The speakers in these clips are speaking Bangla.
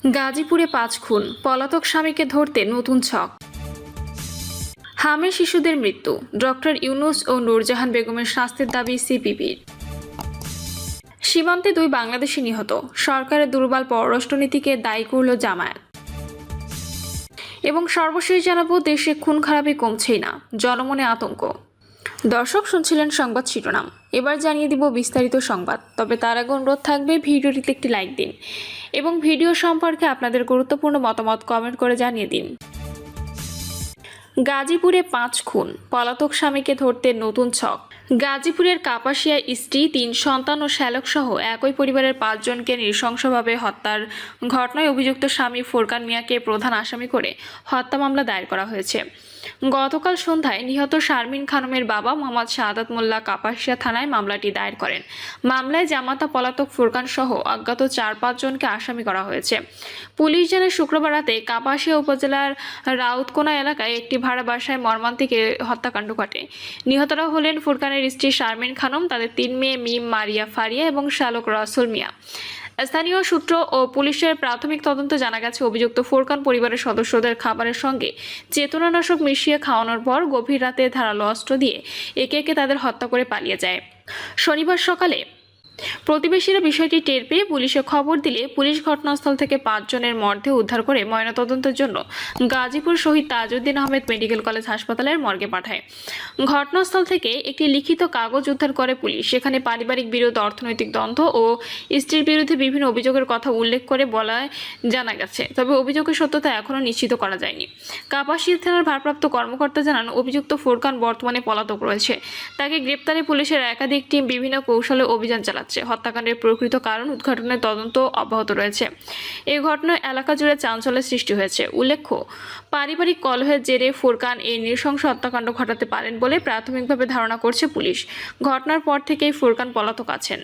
গাজীপুরে ৫ খুন, পলাতক স্বামীকে ধরতে নতুন ছক। হামে শিশুদের মৃত্যু, ডক্টর ইউনুস ও নূরজাহান বেগমের শাস্তির দাবি সিপিবির। সীমান্তে 2 বাংলাদেশি নিহত, সরকারের দুর্বল পররাষ্ট্রনীতিকে দায়ী করল জামায়াত। এবং সর্বশেষ জানাবো, দেশে খুন খারাপি কমছেই না, জনমনে আতঙ্ক। দর্শক শুনছিলেন সংবাদ শিরোনাম, এবার জানিয়ে দিব বিস্তারিত সংবাদ। তবে তার আগে অনুরোধ থাকবে ভিডিওটিতে একটি লাইক দিন এবং ভিডিও সম্পর্কে আপনাদের গুরুত্বপূর্ণ মতামত কমেন্ট করে জানিয়ে দিন। গাজীপুরে 5 খুন, পলাতক স্বামীকে ধরতে নতুন ছক। গাজীপুরের কাপাসিয়ায় স্ত্রী, 3 সন্তান ও শ্যালক সহ একই পরিবারের 5 জনকে নৃশংসভাবে হত্যার ঘটনায় অভিযুক্ত স্বামী ফোরকান মিয়াকে প্রধান আসামি করে হত্যা মামলা দায়ের করা হয়েছে। গতকাল সন্ধ্যায় নিহত শারমিন খানমের বাবা মোহাম্মদ শাহাদাত মোল্লা কাপাসিয়া থানায় মামলাটি দায়ের করেন। মামলায় জামাতা পলাতক ফোরকান সহ অজ্ঞাত 4-5 জনকে আসামি করা হয়েছে। পুলিশ জানায়, শুক্রবার রাতে কাপাসিয়া উপজেলার রাউতকোনা এলাকায় একটি ভাড়া বাসায় মর্মান্তিক হত্যাকাণ্ড ঘটে। নিহতরা হলেন ফোরকানের স্ত্রী শারমিন খানম, তাদের 3 মেয়ে মিম, মারিয়া, ফারিয়া এবং শ্যালক রাসুল মিয়া। স্থানীয় সূত্র ও পুলিশের প্রাথমিক তদন্তে জানা গেছে, অভিযুক্ত ফোরকান পরিবারের সদস্যদের খাবারের সঙ্গে চেতনানাশক মিশিয়ে খাওয়ানোর পর গভীর রাতে ধারালো অস্ত্র দিয়ে একে একে তাদের হত্যা করে পালিয়ে যায়। শনিবার সকালে প্রতিবেশীরা বিষয়টি টের পেয়ে পুলিশে খবর দিলে পুলিশ ঘটনাস্থল থেকে 5 জনের মরদেহ উদ্ধার করে ময়নাতদন্তের জন্য গাজীপুর শহীদ তাজউদ্দিন আহমেদ মেডিকেল কলেজ হাসপাতালের মর্গে পাঠায়। ঘটনাস্থল থেকে একটি লিখিত কাগজ উদ্ধার করে পুলিশ। সেখানে পারিবারিক বিরোধ, অর্থনৈতিক দ্বন্দ্ব ও স্ত্রীর বিরুদ্ধে বিভিন্ন অভিযোগের কথা উল্লেখ করে বলায় জানা গেছে। তবে অভিযোগের সত্যতা এখনও নিশ্চিত করা যায়নি। কাপাসিয়া থানার ভারপ্রাপ্ত কর্মকর্তা জানান, অভিযুক্ত ফোরকান বর্তমানে পলাতক রয়েছে। তাকে গ্রেপ্তারে পুলিশের একাধিক টিম বিভিন্ন কৌশলে অভিযান চালাচ্ছে। হত্যাকাণ্ডের প্রকৃত কারণ উদ্ঘাটনের তদন্ত অব্যাহত রয়েছে। এই ঘটনায় এলাকা জুড়ে চাঞ্চল্যের সৃষ্টি হয়েছে। উল্লেখ্য, পারিবারিক কলহের জেরে ফোরকান এই নৃশংস হত্যাকাণ্ড ঘটাতে পারেন বলে প্রাথমিকভাবে ধারণা করছে পুলিশ। ঘটনার পর থেকেই ফোরকান পলাতক আছেন।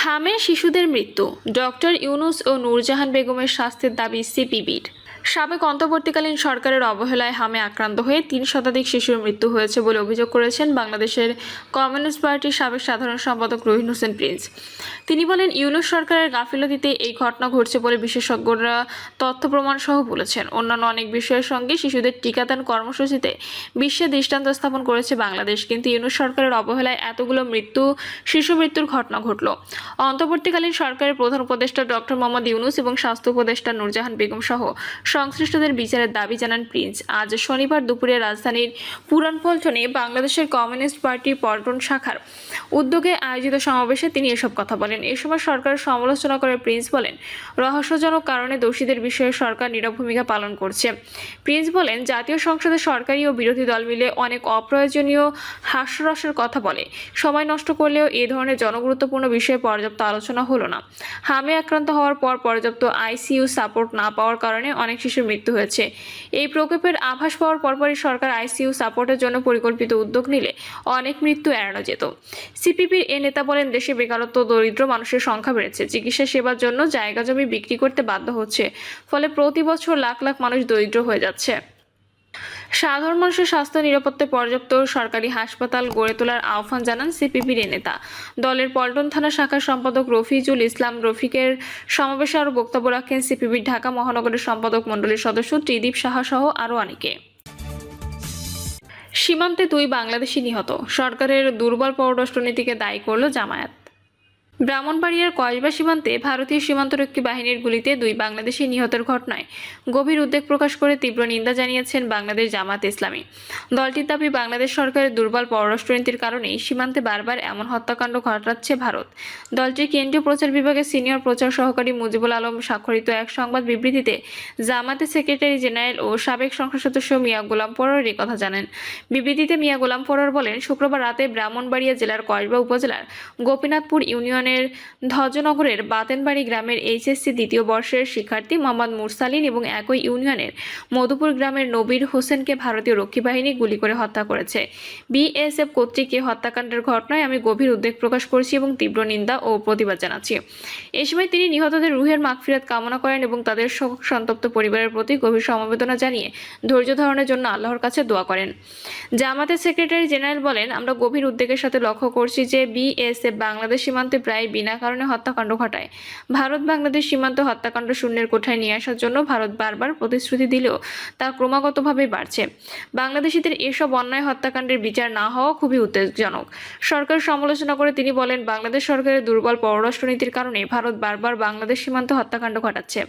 হামে শিশুদের মৃত্যু, ডক্টর ইউনুস ও নূরজাহান বেগমের শাস্তির দাবি সিপিবির। সাবেক অন্তর্বর্তীকালীন সরকারের অবহেলায় হামে আক্রান্ত হয়ে 3 শতাধিক শিশুর মৃত্যু হয়েছে বলে অভিযোগ করেছেন বাংলাদেশের কমিউনিস্ট পার্টির সাবেক সাধারণ সম্পাদক রহিন হোসেন প্রিন্স। তিনি বলেন, ইউনুস সরকারের গাফিলতিতে এই ঘটনা ঘটছে বলে বিশেষজ্ঞরা তথ্য প্রমাণ সহ বলেছেন। অন্যান্য অনেক বিষয়ের সঙ্গে শিশুদের টিকাদান কর্মসূচিতে বিশ্বে দৃষ্টান্ত স্থাপন করেছে বাংলাদেশ, কিন্তু ইউনুস সরকারের অবহেলায় এতগুলো শিশু মৃত্যুর ঘটনা ঘটল। অন্তর্বর্তীকালীন সরকারের প্রধান উপদেষ্টা ডক্টর মোহাম্মদ ইউনুস এবং স্বাস্থ্য উপদেষ্টা নূরজাহান বেগম সহ সংশ্লিষ্টদের বিচারের দাবি জানান প্রিন্স। আজ শনিবার দুপুরে রাজধানীর পুরানপল্টনে বাংলাদেশের কমিউনিস্ট পার্টি পল্টন শাখার উদ্যোগে আয়োজিত সমাবেশে তিনি এসব কথা বলেন। এ সময় সরকারের সমালোচনা করে প্রিন্স বলেন, রহস্যজনক কারণে দোষীদের বিষয়ে সরকার নীরব ভূমিকা পালন করছে। প্রিন্স বলেন, জাতীয় সংসদে সরকারি ও বিরোধী দল মিলে অনেক অপ্রয়োজনীয় হাস্যরসের কথা বলে সময় নষ্ট করলেও এ ধরনের জনগুরুত্বপূর্ণ বিষয়ে পর্যাপ্ত আলোচনা হলো না। হামে আক্রান্ত হওয়ার পর পর্যাপ্ত আইসিইউ সাপোর্ট না পাওয়ার কারণে অনেক শিশুর মৃত্যু হয়েছে। এই প্রকোপের আভাস পাওয়ার পরপরই সরকার আইসিইউ সাপোর্টের জন্য পরিকল্পিত উদ্যোগ নিলে অনেক মৃত্যু এড়ানো যেত। সিপিপির এ নেতা বলেন, দেশে বেকারত্ব, দরিদ্র মানুষের সংখ্যা বেড়েছে, চিকিৎসা সেবার জন্য জায়গা জমি বিক্রি করতে বাধ্য হচ্ছে, ফলে প্রতি বছর লাখ লাখ মানুষ দরিদ্র হয়ে যাচ্ছে। সাধারণ মানুষের স্বাস্থ্য নিরাপত্তায় পর্যাপ্ত সরকারি হাসপাতাল গড়ে তোলার আহ্বান জানান সিপিপির নেতা। দলের পল্টন থানা শাখার সম্পাদক রফিজুল ইসলাম রফিকের সমাবেশে আরও বক্তব্য রাখেন সিপিপির ঢাকা মহানগরের সম্পাদক মণ্ডলীর সদস্য ত্রিদীপ সাহা সহ আরও অনেকে। সীমান্তে 2 বাংলাদেশি নিহত, সরকারের দুর্বল পররাষ্ট্রনীতিকে দায়ী করল জামায়াত। ব্রাহ্মণবাড়িয়ার কসবা সীমান্তে ভারতীয় সীমান্তরক্ষী বাহিনীর গুলিতে 2 বাংলাদেশি নিহতের ঘটনায় গভীর উদ্বেগ প্রকাশ করে তীব্র নিন্দা জানিয়েছেন বাংলাদেশ জামায়াত ইসলামী। দলটির দাবি, বাংলাদেশ সরকারের দুর্বল পররাষ্ট্রনীতির কারণেই সীমান্তে বারবার এমন হত্যাকাণ্ড ঘটাচ্ছে ভারত। দলটির কেন্দ্রীয় প্রচার বিভাগের সিনিয়র প্রচার সহকারী মুজিবুল আলম স্বাক্ষরিত এক সংবাদ বিবৃতিতে জামায়াতের সেক্রেটারি জেনারেল ও সাবেক সংসদ সদস্য মিয়া গোলাম পরোয়ার এই কথা জানান। বিবৃতিতে মিয়া গোলাম পরোয়ার বলেন, শুক্রবার রাতে ব্রাহ্মণবাড়িয়া জেলার কসবা উপজেলার গোপীনাথপুর ইউনিয়নের ধ্বজনগরের বাতেনবাড়ি গ্রামের এইচএসসি 2য় বর্ষের শিক্ষার্থী মোহাম্মদ মুরসালিন এবং একই ইউনিয়নের মধুপুর গ্রামের নবীর হোসেনকে ভারতীয় রক্ষী বাহিনী গুলি করে হত্যা করেছে। বিএসএফ কর্তৃক এই হত্যাকাণ্ডের ঘটনায় আমি গভীর উদ্বেগ প্রকাশ করছি এবং তীব্র নিন্দা ও প্রতিবাদ জানাচ্ছি। এ সময় তিনি নিহতদের রুহের মাগফিরাত কামনা করেন এবং তাদের শোক সন্তপ্ত পরিবারের প্রতি গভীর সমবেদনা জানিয়ে ধৈর্য ধারণের জন্য আল্লাহর কাছে দোয়া করেন। জামায়াতের সেক্রেটারি জেনারেল বলেন, আমরা গভীর উদ্বেগের সাথে লক্ষ্য করছি যে বিএসএফ বাংলাদেশ সীমান্তে প্রায় দায়ে বিনা কারণে হত্যাকাণ্ড ঘটায়। ভারত বাংলাদেশ সীমান্ত হত্যাকাণ্ড শূন্যের কোঠায় নিয়ে আসার জন্য ভারত বারবার প্রতিশ্রুতি দিলেও তা ক্রমাগতভাবে বাড়ছে। বাংলাদেশিদের এসব অন্যায় হত্যাকাণ্ডের বিচার না হওয়া খুবই উদ্বেগজনক। সরকার সমালোচনা করে তিনি বলেন, বাংলাদেশ সরকারের দুর্বল পররাষ্ট্রনীতির কারণে ভারত বারবার বাংলাদেশ সীমান্ত হত্যাকাণ্ড ঘটাচ্ছে।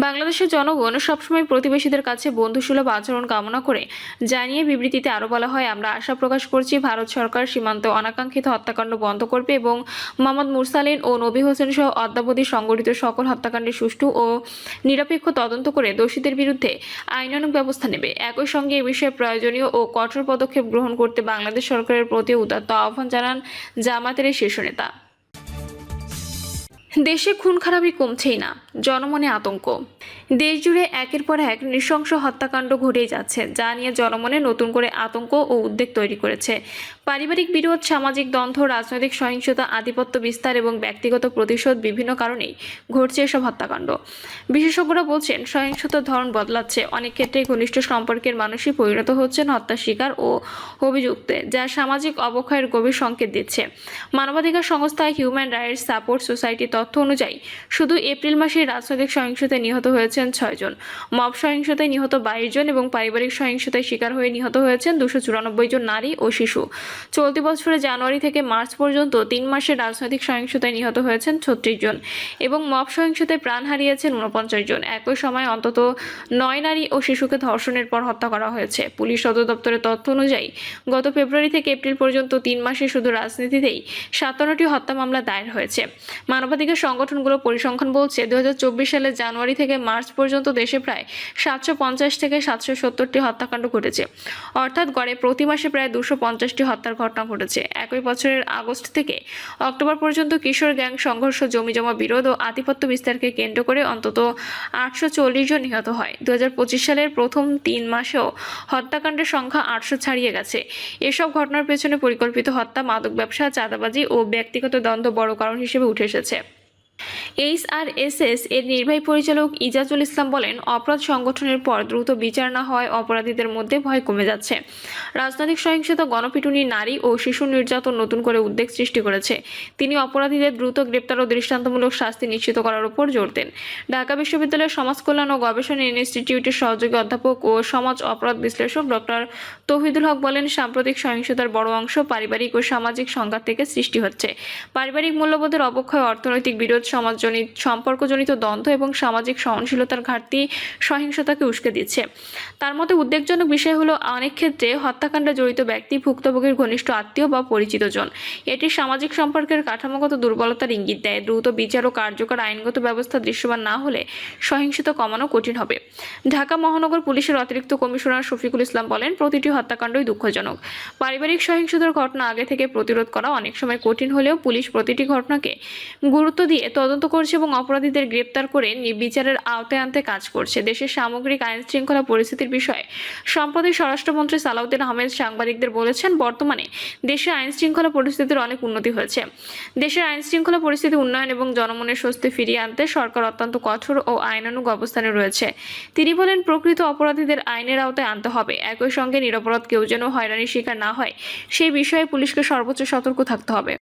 বাংলাদেশের জনগণ সবসময় প্রতিবেশীদের কাছে বন্ধুসুলভ আচরণ কামনা করে জানিয়ে বিবৃতিতে আরও বলা হয়, আমরা আশা প্রকাশ করছি ভারত সরকার সীমান্তে অনাকাঙ্ক্ষিত হত্যাকাণ্ড বন্ধ করবে এবং মোহাম্মদ মুরসালিন ও নবী হোসেন সহ অদ্যাবধি সংঘটিত সকল হত্যাকাণ্ডের সুষ্ঠু ও নিরপেক্ষ তদন্ত করে দোষীদের বিরুদ্ধে আইনানুগ ব্যবস্থা নেবে। একই সঙ্গে এ বিষয়ে প্রয়োজনীয় ও কঠোর পদক্ষেপ গ্রহণ করতে বাংলাদেশ সরকারের প্রতি উদাত্ত আহ্বান জানান জামায়াতের এই শীর্ষ নেতা। দেশে খুন খারাপি কমছেই না, জনমনে আতঙ্ক। দেশজুড়ে একের পর এক নৃশংস হত্যাকাণ্ড ঘটেই যাচ্ছে, যা নিয়ে জনমনে নতুন করে আতঙ্ক ও উদ্বেগ তৈরি করেছে। পারিবারিক বিরোধ, সামাজিক দ্বন্দ্ব, রাজনৈতিক সহিংসতা, আধিপত্য বিস্তার এবং ব্যক্তিগত প্রতিশোধ বিভিন্ন কারণেই ঘটছে এসব হত্যাকাণ্ড। বিশেষজ্ঞরা বলছেন, সহিংসতার ধরন বদলাচ্ছে। অনেক ক্ষেত্রে ঘনিষ্ঠ সম্পর্কের মানুষই পরিণত হচ্ছেন হত্যার শিকার ও অভিযুক্তে, যা সামাজিক অবক্ষয়ের গভীর সংকেত দিচ্ছে। মানবাধিকার সংস্থা হিউম্যান রাইটস সাপোর্ট সোসাইটির তথ্য অনুযায়ী শুধু এপ্রিল মাসে রাজনৈতিক সহিংসতায় নিহত হয়েছেন 6 জন, মব সহিংসতায় নিহত 22 জন এবং পারিবারিক সহিংসতায় শিকার হয়ে নিহত হয়েছেন 294 জন নারী ও শিশু। চলতি বছরের জানুয়ারি থেকে মার্চ পর্যন্ত 3 মাসে রাজনৈতিক সহিংসতায় নিহত হয়েছেন 36 জন এবং মব সহিংসতায় প্রাণ হারিয়েছেন 49 জন। একই সময় অন্তত 9 নারী ও শিশুকে ধর্ষণের পর হত্যা করা হয়েছে। পুলিশ সদর দপ্তরের তথ্য অনুযায়ী গত ফেব্রুয়ারি থেকে এপ্রিল পর্যন্ত 3 মাসে শুধু রাজনীতিতেই 57টি হত্যা মামলা দায়ের হয়েছে। মানবাধিকার সংগঠনগুলোর পরিসংখ্যান বলছে, 2024 সালের জানুয়ারি থেকে মার্চ পর্যন্ত দেশে প্রায় 750 থেকে 770টি হত্যাকাণ্ড ঘটেছে, অর্থাৎ গড়ে প্রতি মাসে প্রায় 250টি হত্যার ঘটনা ঘটেছে। একই বছরের আগস্ট থেকে অক্টোবর পর্যন্ত কিশোর গ্যাং সংঘর্ষ, জমিজমা বিরোধ ও আধিপত্য বিস্তারকে কেন্দ্র করে অন্তত 840 জন নিহত হয়। 2025 সালের প্রথম 3 মাসেও হত্যাকাণ্ডের সংখ্যা 800 ছাড়িয়ে গেছে। এসব ঘটনার পেছনে পরিকল্পিত হত্যা, মাদক ব্যবসা, চাঁদাবাজি ও ব্যক্তিগত দ্বন্দ্ব বড় কারণ হিসেবে উঠে এসেছে। HRSS এর নির্বাহী পরিচালক ইজাজুল ইসলাম বলেন, অপরাধ সংগঠনের পর দ্রুত বিচার না হওয়ায় অপরাধীদের মধ্যে ভয় কমে যাচ্ছে। রাজনৈতিক সহিংসতা, গণপিটুনি, নারী ও শিশু নির্যাতন নতুন করে উদ্বেগ সৃষ্টি করেছে। তিনি অপরাধীদের দ্রুত গ্রেপ্তার ও দৃষ্টান্তমূলক শাস্তি নিশ্চিত করার উপর জোর দেন। ঢাকা বিশ্ববিদ্যালয়ের সমাজ কল্যাণ ও গবেষণা ইনস্টিটিউটের সহযোগী অধ্যাপক ও সমাজ অপরাধ বিশ্লেষক ডক্টর তৌহিদুল হক বলেন, সাম্প্রতিক সহিংসতার বড় অংশ পারিবারিক ও সামাজিক সংঘাত থেকে সৃষ্টি হচ্ছে। পারিবারিক মূল্যবোধের অবক্ষয়, অর্থনৈতিক বিরোধ, সমাজজনিত সম্পর্কজনিত দ্বন্দ্ব এবং সামাজিক সহনশীলতার ঘাটতি সহিংসতাকে উস্কে দিচ্ছে। তার মতে উদ্বেগজনক বিষয় হলো, অনেক ক্ষেত্রে হত্যাকাণ্ডে জড়িত ব্যক্তি ভুক্তভোগীর ঘনিষ্ঠ আত্মীয় বা পরিচিত জন। এটি সামাজিক সম্পর্কের কাঠামোগত দুর্বলতার ইঙ্গিত দেয়। দ্রুত বিচার ও কার্যকর আইনগত ব্যবস্থা দৃশ্যমান না হলে সহিংসতা কমানো কঠিন হবে। ঢাকা মহানগর পুলিশের অতিরিক্ত কমিশনার শফিকুল ইসলাম বলেন, প্রতিটি হত্যাকাণ্ডই দুঃখজনক। পারিবারিক সহিংসতার ঘটনা আগে থেকে প্রতিরোধ করা অনেক সময় কঠিন হলেও পুলিশ প্রতিটি ঘটনাকে গুরুত্ব দিয়ে তদন্ত করছে এবং অপরাধীদের গ্রেপ্তার করে বিচারের আওতায় আনতে কাজ করছে। দেশের সামগ্রিক আইন শৃঙ্খলা পরিস্থিতির বিষয়ে সম্প্রতি স্বরাষ্ট্রমন্ত্রী সালাউদ্দিন আহমেদ সাংবাদিকদের বলেছেন, বর্তমানে দেশে আইন শৃঙ্খলা পরিস্থিতির অনেক উন্নতি হয়েছে। দেশের আইন শৃঙ্খলা পরিস্থিতি উন্নয়ন এবং জনমনের স্বস্তি ফিরিয়ে আনতে সরকার অত্যন্ত কঠোর ও আইনানুগ অবস্থানে রয়েছে। তিনি বলেন, প্রকৃত অপরাধীদের আইনের আওতায় আনতে হবে। একই সঙ্গে নিরপরাধ কেউ যেন হয়রানির শিকার না হয় সেই বিষয়ে পুলিশকে সর্বোচ্চ সতর্ক থাকতে হবে।